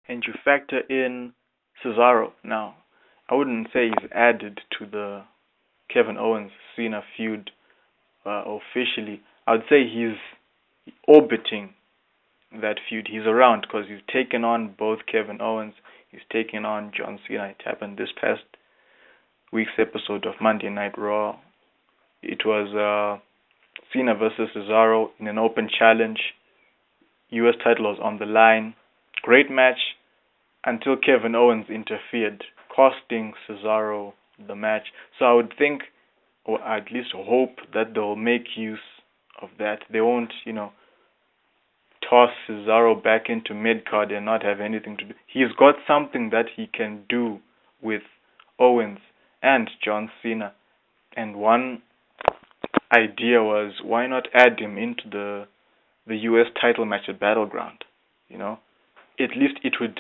and you factor in Cesaro. Now, I wouldn't say he's added to the Kevin Owens Cena feud officially. I would say he's orbiting that feud. He's around because he's taken on both Kevin Owens. He's taken on John Cena. It happened this past week's episode of Monday Night Raw. It was Cena versus Cesaro in an open challenge. U.S. title was on the line. Great match until Kevin Owens interfered, costing Cesaro the match. So I would think, or at least hope, that they'll make use of that. They won't, toss Cesaro back into mid-card and not have anything to do. He's got something that he can do with Owens and John Cena. And one idea was, why not add him into the U.S. title match at Battleground? At least it would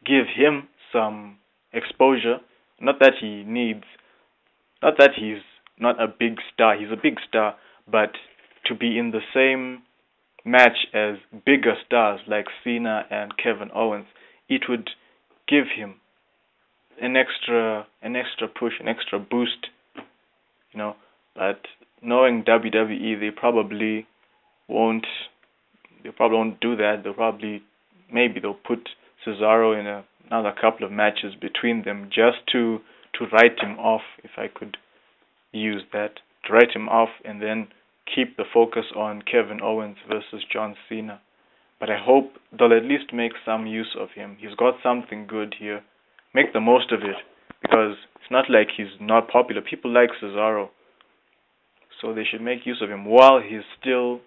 give him some exposure. Not that he needs, not that he's not a big star. He's a big star, but to be in the same match as bigger stars like Cena and Kevin Owens, it would give him an extra push, an extra boost, But knowing WWE, they probably won't do that. Maybe they'll put Cesaro in another couple of matches between them just to write him off, if I could use that, to write him off and then keep the focus on Kevin Owens versus John Cena. But I hope they'll at least make some use of him. He's got something good here. Make the most of it, because it's not like he's not popular. People like Cesaro, so they should make use of him while he's still,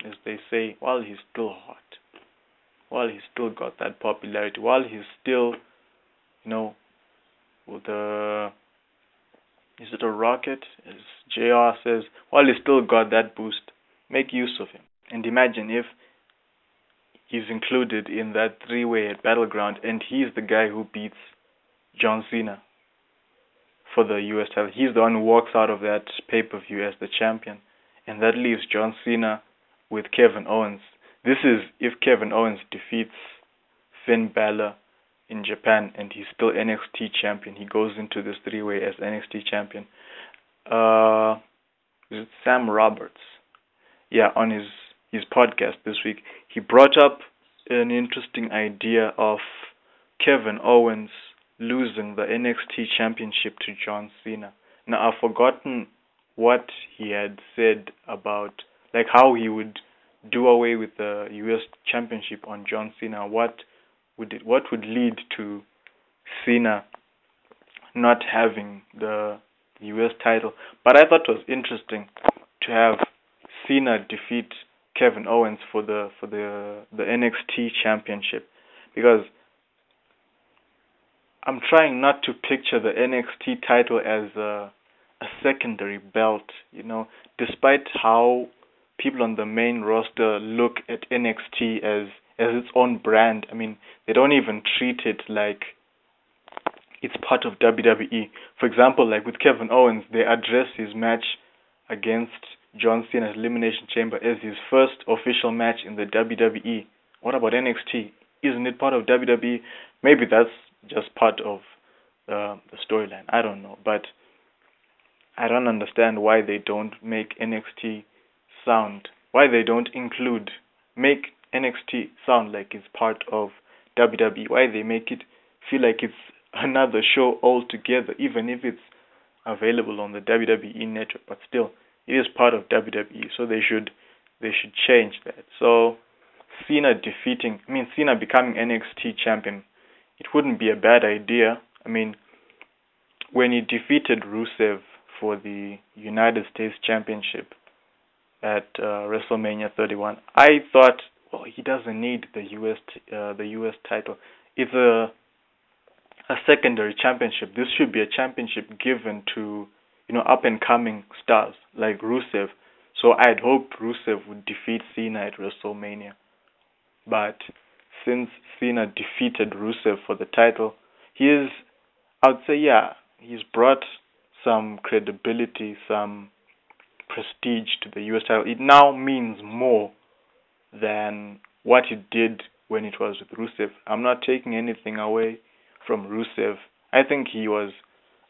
as they say, while he's still hot, while he's still got that popularity, while he's still, with the, is it a rocket, as JR says, while he's still got that boost, make use of him. And imagine if he's included in that three-way at Battleground and he's the guy who beats John Cena for the US title. He's the one who walks out of that pay-per-view as the champion, and that leaves John Cena with Kevin Owens. This is if Kevin Owens defeats Finn Balor in Japan and he's still NXT champion. He goes into this three-way as NXT champion. Is it Sam Roberts? Yeah, on his podcast this week, he brought up an interesting idea of Kevin Owens losing the NXT championship to John Cena. Now, I've forgotten what he had said about, like, how he would do away with the US championship on John Cena. What would lead to Cena not having the US title? But I thought it was interesting to have Cena defeat Kevin Owens for the NXT championship, because I'm trying not to picture the NXT title as a secondary belt, despite how people on the main roster look at NXT as its own brand. I mean, they don't even treat it like it's part of WWE. For example, like with Kevin Owens, they address his match against John Cena's Elimination Chamber as his first official match in the WWE. What about NXT? Isn't it part of WWE? Maybe that's just part of the storyline. I don't know. But I don't understand why they don't make NXT sound, why they don't make NXT sound like it's part of WWE, why they make it feel like it's another show altogether, even if it's available on the WWE network, but still, it is part of WWE, so they should change that. So Cena becoming NXT champion, it wouldn't be a bad idea. I mean, when he defeated Rusev for the United States Championship at WrestleMania 31, I thought, well, he doesn't need the US title. It's a secondary championship. This should be a championship given to up and coming stars like Rusev. So I'd hoped Rusev would defeat Cena at WrestleMania. But since Cena defeated Rusev for the title, he's brought some credibility, some prestige to the US title. It now means more than what it did when it was with Rusev. I'm not taking anything away from Rusev. I think he was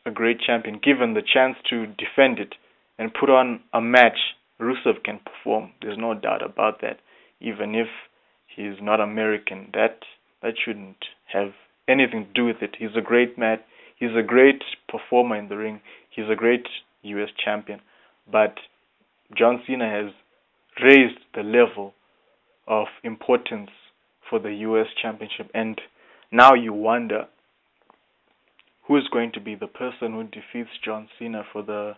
a great champion. Given the chance to defend it and put on a match, Rusev can perform. There's no doubt about that. Even if he's not American, that shouldn't have anything to do with it. He's a great man. He's a great performer in the ring. He's a great U.S. champion. But John Cena has raised the level of importance for the U.S. championship. And now you wonder who is going to be the person who defeats John Cena for the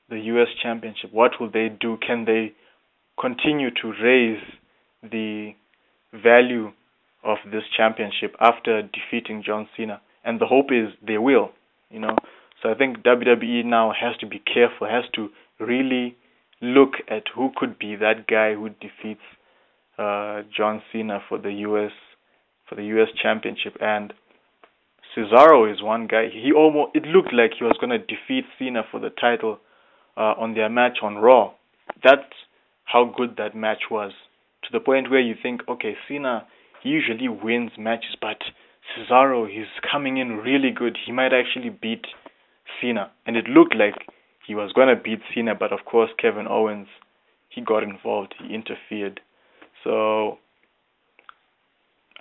U.S. championship. What will they do? Can they continue to raise the value of this championship after defeating John Cena? And the hope is they will, So I think WWE now has to be careful, has to really look at who could be that guy who defeats John Cena for the U.S. championship. And Cesaro is one guy. It looked like he was going to defeat Cena for the title on their match on Raw. That's how good that match was. To the point where you think, okay, Cena, he usually wins matches, but Cesaro, he's coming in really good. He might actually beat Cena. And it looked like he was going to beat Cena, but of course Kevin Owens, he got involved. He interfered. So,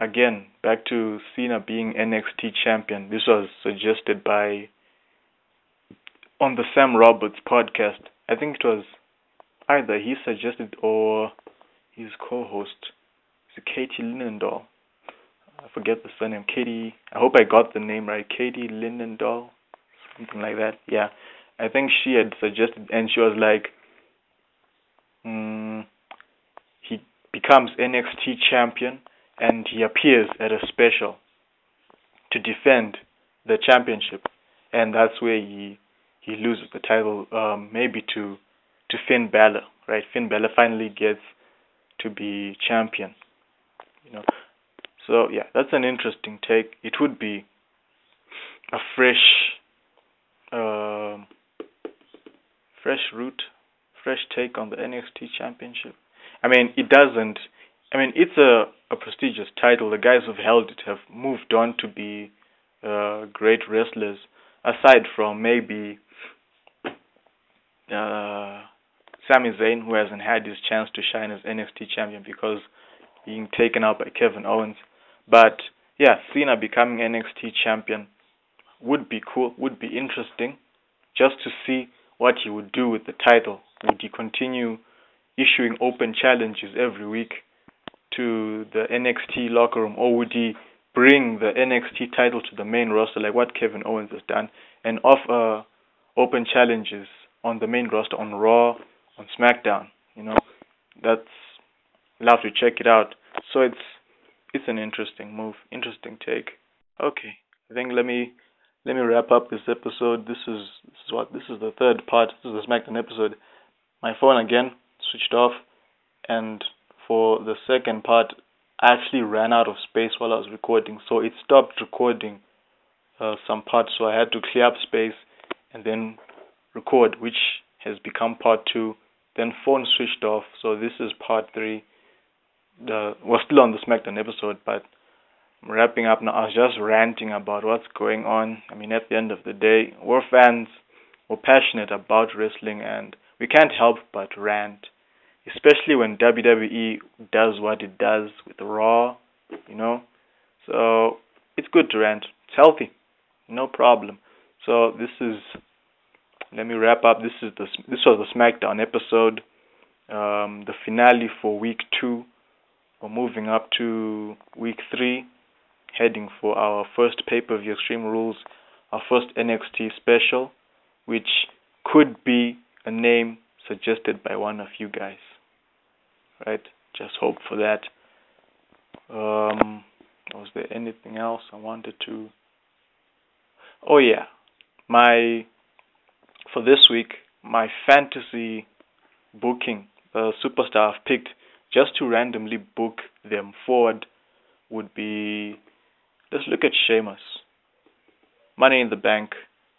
again, back to Cena being NXT champion. This was suggested on the Sam Roberts podcast. I think it was either he suggested or his co-host, Katie Linendoll. I forget the surname. Katie, I hope I got the name right. Katie Linendoll, something like that. Yeah, I think she had suggested, and she was like, he becomes NXT champion, and he appears at a special to defend the championship, and that's where he loses the title, maybe to Finn Balor, right? Finn Balor finally gets to be champion, So yeah, that's an interesting take. It would be a fresh route, fresh take on the NXT championship. It's a prestigious title. The guys who've held it have moved on to be great wrestlers, aside from maybe Sami Zayn, who hasn't had his chance to shine as NXT champion because being taken out by Kevin Owens. But yeah, Cena becoming NXT champion would be cool, would be interesting, just to see what he would do with the title. Would he continue issuing open challenges every week to the NXT locker room, or would he bring the NXT title to the main roster like what Kevin Owens has done and offer open challenges on the main roster on Raw, on Smackdown? That's love to check it out. So it's an interesting move, interesting take. Okay, I think let me wrap up this episode. This is the third part. This is the Smackdown episode. My phone again switched off, and for the second part, I actually ran out of space while I was recording, so it stopped recording some parts. So I had to clear up space and then record, which has become part 2. Then phone switched off, so this is part 3. We're still on the Smackdown episode, but I'm wrapping up now. I was just ranting about what's going on. At the end of the day, we're fans, we're passionate about wrestling, and we can't help but rant, especially when WWE does what it does with Raw, So it's good to rant. It's healthy, no problem. So let me wrap up. This was the Smackdown episode, the finale for week 2. We're moving up to week 3, heading for our first pay-per-view Extreme Rules, our first NXT special, which could be a name suggested by one of you guys. Right? Just hope for that. Was there anything else I wanted to... Oh yeah, for this week, my fantasy booking, the superstar I've picked just to randomly book them forward would be, let's look at Sheamus. Money in the Bank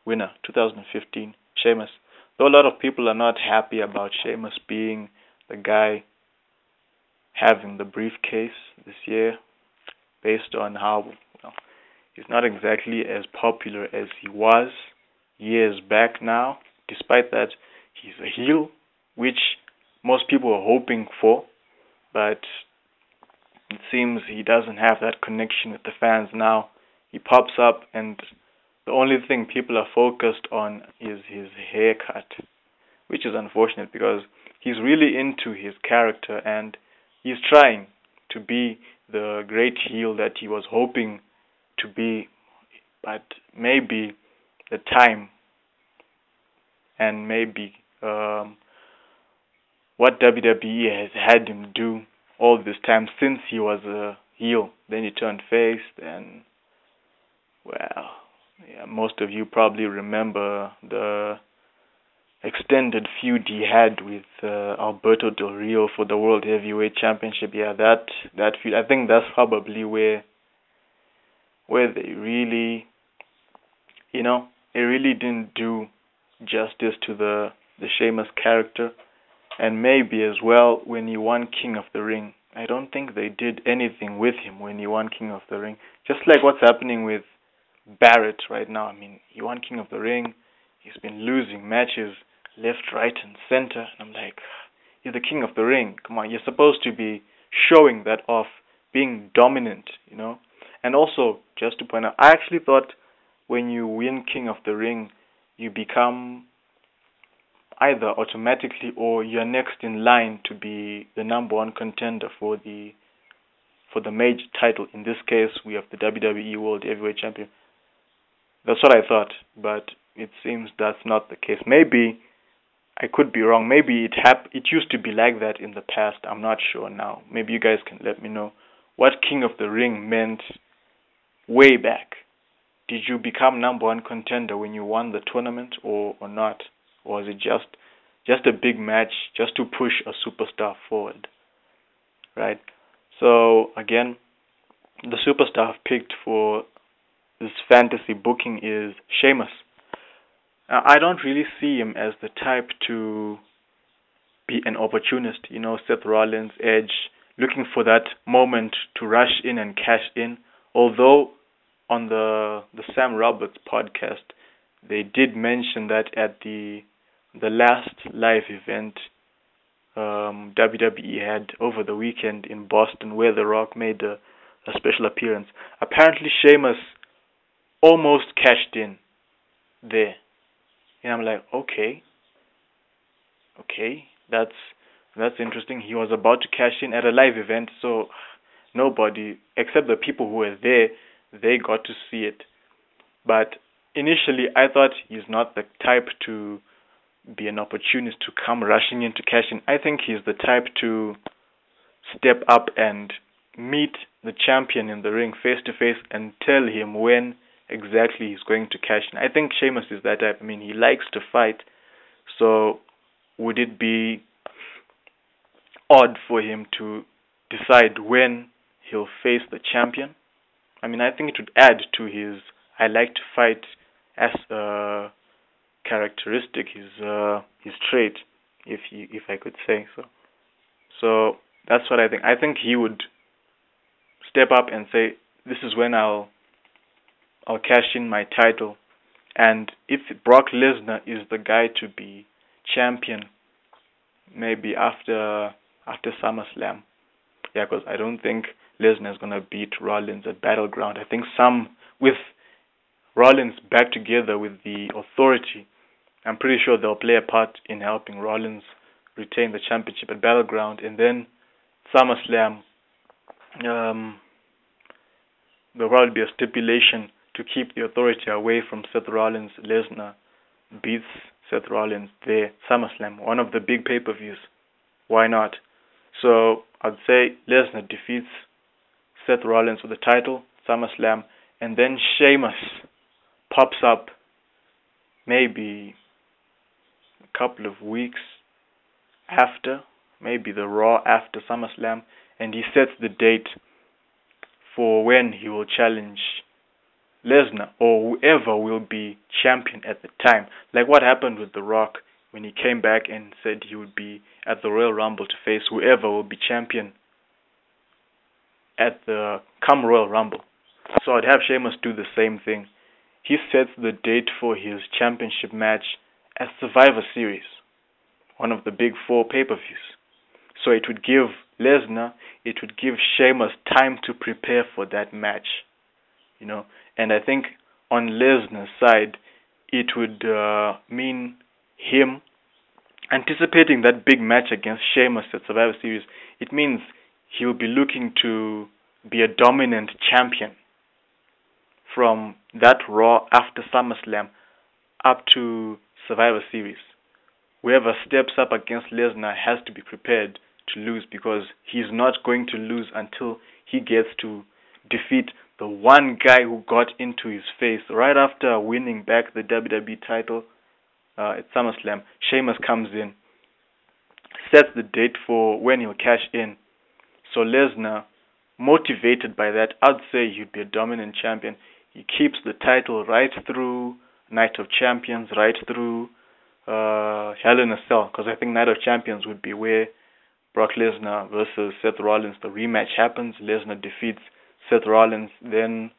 winner, 2015, Sheamus. Though a lot of people are not happy about Sheamus being the guy having the briefcase this year, based on how, well, he's not exactly as popular as he was years back now. Despite that, he's a heel, which most people are hoping for, but it seems he doesn't have that connection with the fans now. He pops up, and the only thing people are focused on is his haircut, which is unfortunate because he's really into his character and he's trying to be the great heel that he was hoping to be, but maybe the time and maybe what WWE has had him do all this time since he was a heel, then he turned face, then, well, yeah, most of you probably remember the extended feud he had with Alberto Del Rio for the World Heavyweight Championship. Yeah, that feud. I think that's probably where they really, it really didn't do justice to the Sheamus character, and maybe as well when he won King of the Ring. I don't think they did anything with him when he won King of the Ring. Just like what's happening with Barrett right now. I mean, he won King of the Ring. He's been losing matches left, right, and center. And I'm like, you're the King of the Ring. Come on, you're supposed to be showing that off, being dominant. And also, just to point out, I actually thought when you win King of the Ring, you become either automatically or you're next in line to be the number one contender for the major title. In this case, we have the WWE World Heavyweight Champion. That's what I thought, but it seems that's not the case. Maybe I could be wrong. Maybe it used to be like that in the past. I'm not sure now. Maybe you guys can let me know what King of the Ring meant way back. Did you become number one contender when you won the tournament or not? Or was it just a big match just to push a superstar forward? Right? So again, the superstar I've picked for this fantasy booking is Sheamus. I don't really see him as the type to be an opportunist, Seth Rollins, Edge, looking for that moment to rush in and cash in. Although on the Sam Roberts podcast, they did mention that at the last live event WWE had over the weekend in Boston, where The Rock made a special appearance. Apparently, Sheamus almost cashed in there. And I'm like, okay, that's interesting. He was about to cash in at a live event, so nobody, except the people who were there, they got to see it. But initially, I thought he's not the type to be an opportunist to come rushing in to cash in. I think he's the type to step up and meet the champion in the ring face to face and tell him when exactly he's going to cash in. I think Sheamus is that type. I mean, he likes to fight, so would it be odd for him to decide when he'll face the champion? I mean, I think it would add to his I like to fight as a characteristic, his trait, if I could say so. So that's what I think. I think he would step up and say, "This is when I'll cash in my title." And if Brock Lesnar is the guy to be champion, maybe after SummerSlam. Yeah, because I don't think Lesnar is gonna beat Rollins at Battleground. I think with Rollins back together with the Authority, I'm pretty sure they'll play a part in helping Rollins retain the championship at Battleground, and then SummerSlam, there'll probably be a stipulation to keep the Authority away from Seth Rollins. Lesnar beats Seth Rollins there, SummerSlam, one of the big pay-per-views. Why not? So I'd say Lesnar defeats Seth Rollins for the title, SummerSlam, and then Sheamus pops up maybe a couple of weeks after, maybe the Raw after SummerSlam, and he sets the date for when he will challenge Lesnar or whoever will be champion at the time. Like what happened with The Rock when he came back and said he would be at the Royal Rumble to face whoever will be champion at the come Royal Rumble. So I'd have Sheamus do the same thing. He sets the date for his championship match at Survivor Series, one of the big four pay-per-views. So it would give Lesnar, it would give Sheamus time to prepare for that match, And I think on Lesnar's side, it would mean him anticipating that big match against Sheamus at Survivor Series. It means he'll be looking to be a dominant champion from that Raw after SummerSlam up to Survivor Series. Whoever steps up against Lesnar has to be prepared to lose, because he's not going to lose until he gets to defeat the one guy who got into his face right after winning back the WWE title at SummerSlam. Sheamus comes in, sets the date for when he'll cash in. So Lesnar, motivated by that, I'd say he'd be a dominant champion. He keeps the title right through Night of Champions, right through Hell in a Cell, because I think Night of Champions would be where Brock Lesnar versus Seth Rollins, the rematch happens. Lesnar defeats Seth Rollins, then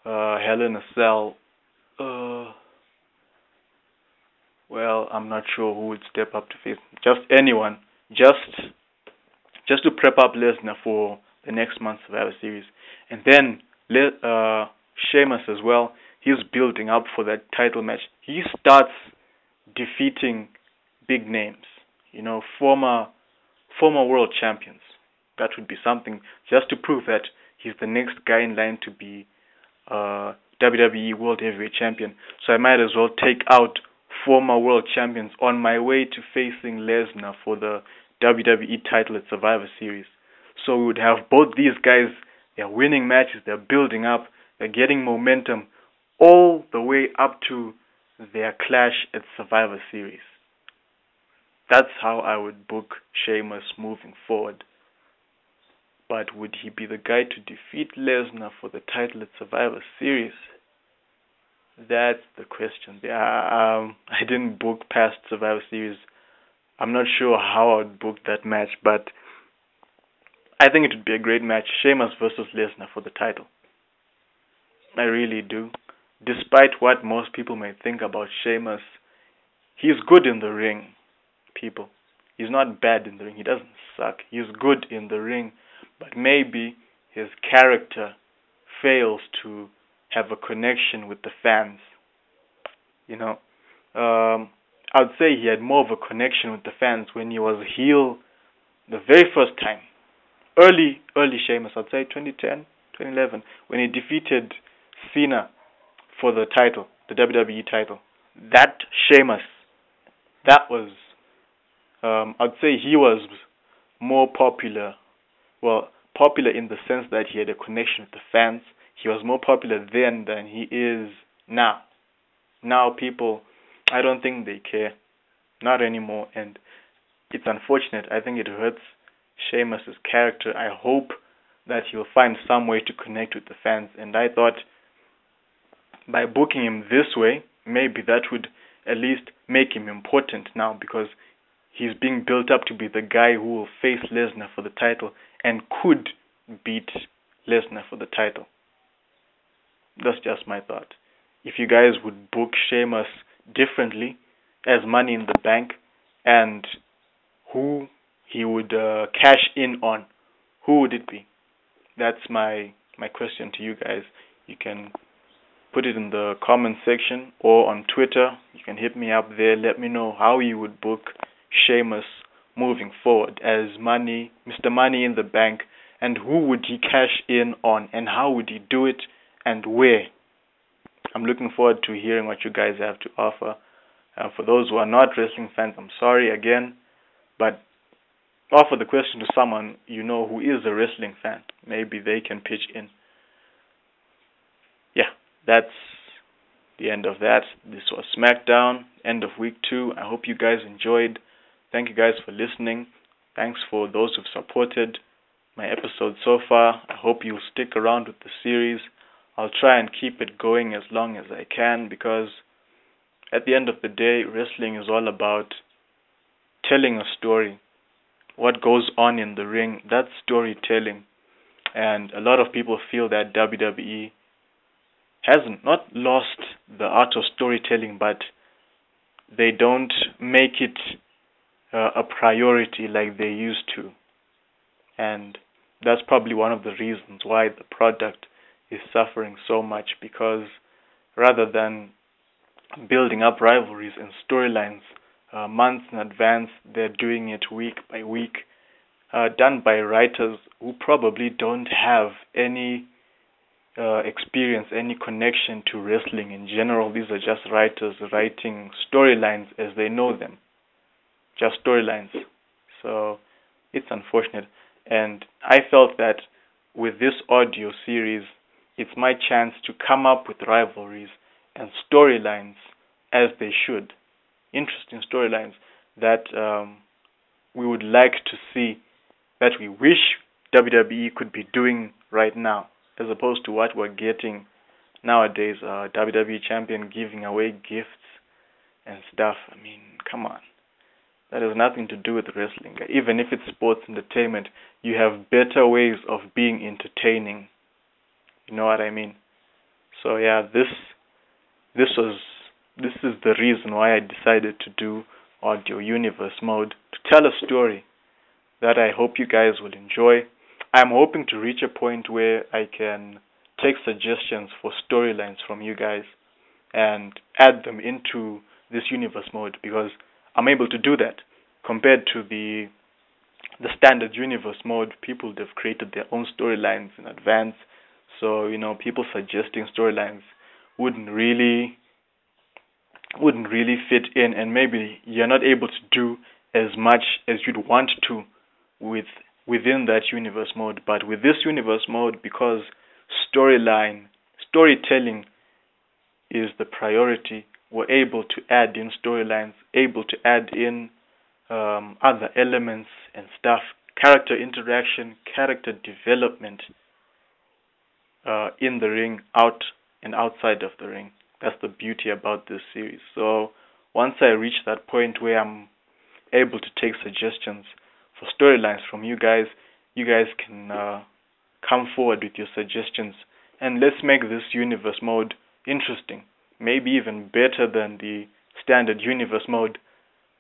Hell in a Cell. Well, I'm not sure who would step up to face. Just anyone. Just to prep up Lesnar for the next month's Survivor Series. And then Sheamus as well, he's building up for that title match. He starts defeating big names, former world champions. That would be something, just to prove that he's the next guy in line to be WWE World Heavyweight Champion. So I might as well take out former world champions on my way to facing Lesnar for the WWE title at Survivor Series. So we would have both these guys, they're winning matches, they're building up, they're getting momentum all the way up to their clash at Survivor Series. That's how I would book Sheamus moving forward. But would he be the guy to defeat Lesnar for the title at Survivor Series? That's the question. I didn't book past Survivor Series. I'm not sure how I would book that match, but I think it would be a great match. Sheamus versus Lesnar for the title. I really do. Despite what most people may think about Sheamus, he's good in the ring, people. He's not bad in the ring. He doesn't suck. He's good in the ring, but maybe his character fails to have a connection with the fans. I'd say he had more of a connection with the fans when he was a heel the very first time. Early Sheamus, I'd say 2010, 2011, when he defeated Cena for the title, the WWE title. That Sheamus, that was, I'd say he was more popular. Well, popular in the sense that he had a connection with the fans. He was more popular then than he is now. Now people, I don't think they care. Not anymore. And it's unfortunate. I think it hurts Sheamus' character. I hope that he'll find some way to connect with the fans. And I thought by booking him this way, maybe that would at least make him important now, because he's being built up to be the guy who will face Lesnar for the title and could beat Lesnar for the title. That's just my thought. If you guys would book Sheamus differently as Money in the Bank, and who he would cash in on, who would it be? That's my question to you guys. You can put it in the comment section or on Twitter. You can hit me up there. Let me know how you would book Sheamus moving forward as Mr. Money in the Bank, and who would he cash in on, and how would he do it, and where. I'm looking forward to hearing what you guys have to offer. For those who are not wrestling fans, I'm sorry again, but offer the question to someone you know who is a wrestling fan. Maybe they can pitch in. Yeah, that's the end of that. This was Smackdown, end of week 2. I hope you guys enjoyed. Thank you guys for listening. Thanks for those who've supported my episode so far. I hope you'll stick around with the series. I'll try and keep it going as long as I can, because at the end of the day, wrestling is all about telling a story. What goes on in the ring, that's storytelling. And a lot of people feel that WWE hasn't not lost the art of storytelling, but they don't make it a priority like they used to. And that's probably one of the reasons why the product is suffering so much, because rather than building up rivalries and storylines months in advance, they're doing it week by week, done by writers who probably don't have any experience, any connection to wrestling in general. These are just writers writing storylines as they know them, just storylines. So it's unfortunate. And I felt that with this audio series, it's my chance to come up with rivalries and storylines as they should. Interesting storylines that we would like to see, that we wish WWE could be doing right now, as opposed to what we're getting nowadays. WWE champion giving away gifts and stuff. I mean, come on. That has nothing to do with wrestling. Even if it's sports entertainment, you have better ways of being entertaining. You know what I mean? So yeah, this is the reason why I decided to do audio universe mode, to tell a story that I hope you guys will enjoy. I'm hoping to reach a point where I can take suggestions for storylines from you guys and add them into this universe mode, because I'm able to do that. Compared to the standard universe mode, people have created their own storylines in advance. So, people suggesting storylines wouldn't really fit in, and maybe you're not able to do as much as you'd want to within that universe mode. But with this universe mode, because storytelling is the priority, we're able to add in storylines, able to add in other elements and stuff, character interaction, character development in the ring, out and outside of the ring. That's the beauty about this series. So once I reach that point where I'm able to take suggestions for storylines from you guys can come forward with your suggestions, and let's make this universe mode interesting. Maybe even better than the standard universe mode,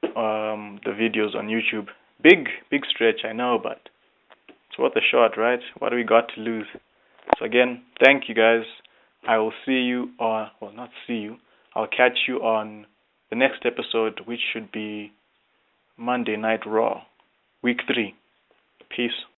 the videos on YouTube. Big stretch, I know, but it's worth a shot, right? What do we got to lose? So again, thank you guys. I will see you on, well, not see you, I'll catch you on the next episode, which should be Monday Night Raw, Week 3. Peace.